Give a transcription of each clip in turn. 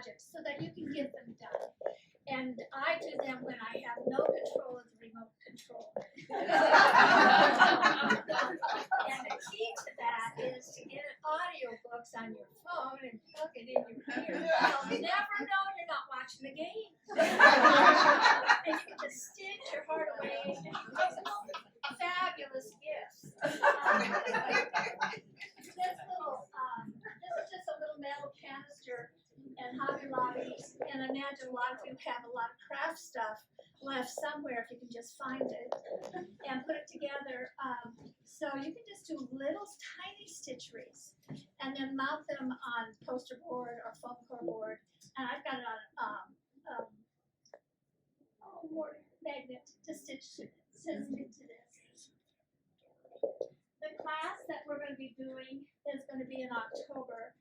projects so that you can get them done. And I do them when I have no control of the remote control. And the key to that is to get audiobooks on your phone and plug it in your ear. You'll never know you're not watching the game. And you can just stitch your heart away and make fabulous gifts. This is just a little metal canister and Hobby Lobby, and I imagine a lot of you have a lot of craft stuff left somewhere if you can just find it and put it together. So you can just do little tiny stitcheries and then mount them on poster board or foam core board. And I've got it on magnet to stitch to this. The class that we're going to be doing is going to be in October.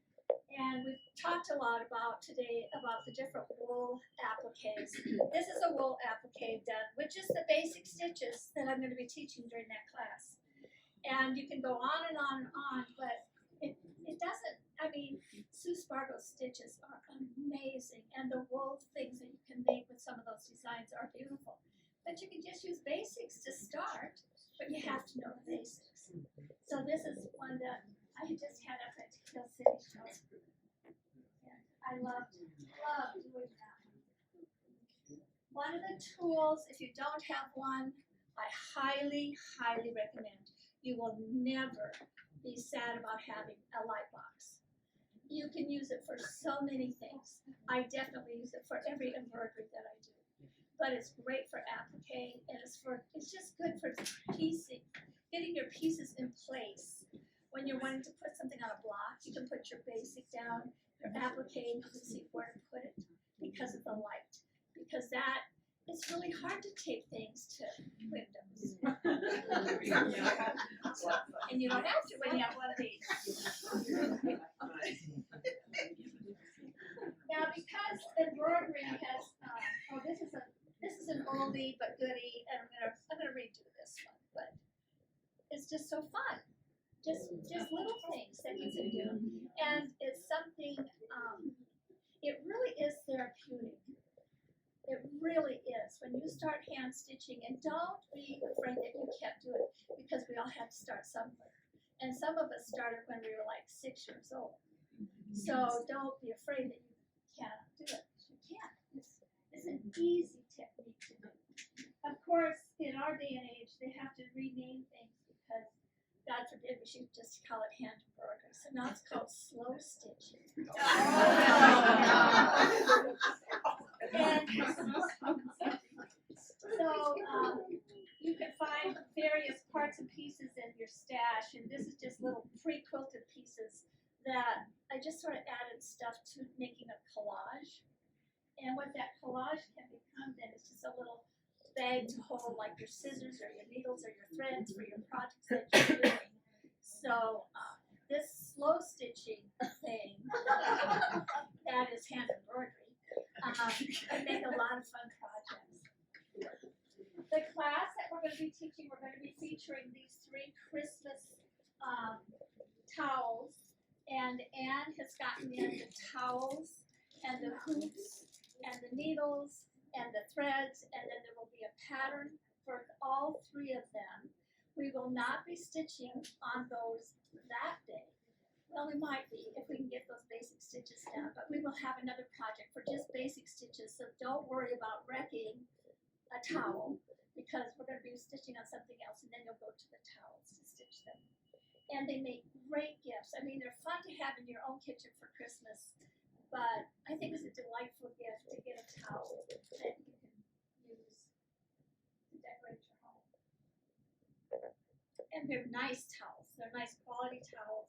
And we've talked a lot today about the different wool appliques. This is a wool applique done with just the basic stitches that I'm going to be teaching during that class. And you can go on and on and on, but it doesn't, I mean, Sue Spargo's stitches are amazing. And the wool things that you can make with some of those designs are beautiful. But you can just use basics to start, but you have to know the basics. So this is one that I just had up at Hill City Show. I love doing that. One of the tools, if you don't have one, I highly, highly recommend. You will never be sad about having a light box. You can use it for so many things. I definitely use it for every embroidery that I do. But it's great for applique, and it's just good for piecing, getting your pieces in place. When you're wanting to put something on a block, you can put your basic down, your applique, you can see where to put it because of the light. Because it's really hard to tape things to windows. And you don't have to when you have one of these. Now, because embroidery has, this is an oldie but goodie, and I'm gonna redo this one, but it's just so fun. Just little things that you can do, and it's something. It really is therapeutic. It really is. When you start hand stitching, and don't be afraid that you can't do it, because we all have to start somewhere. And some of us started when we were like 6 years old. So don't be afraid that you can't do it. You can. It's an easy technique to do. Of course, in our day and age, they have to rename things because, God forbid, we should just call it hand embroidery. So now it's called slow stitching. And so you can find various parts and pieces in your stash, and this is just little pre-quilted pieces that I just sort of added stuff to making a collage. And what that collage can become then is just a little bag to hold like your scissors or your needles or your threads for your projects that you're doing. So this slow stitching thing, that is hand embroidery, can make a lot of fun projects. The class that we're going to be teaching, we're going to be featuring these 3 Christmas towels, and Anne has gotten in the towels and the hoops and the needles and the threads, and then there will be a pattern for all 3 of them. We will not be stitching on those that day. Well, we might be if we can get those basic stitches down, but we will have another project for just basic stitches, so don't worry about wrecking a towel, because we're going to be stitching on something else, and then you'll go to the towels to stitch them. And they make great gifts. I mean, they're fun to have in your own kitchen for Christmas, but I think it's a delightful gift to get a towel that you can use to decorate your home. And they're nice towels. They're nice quality towels.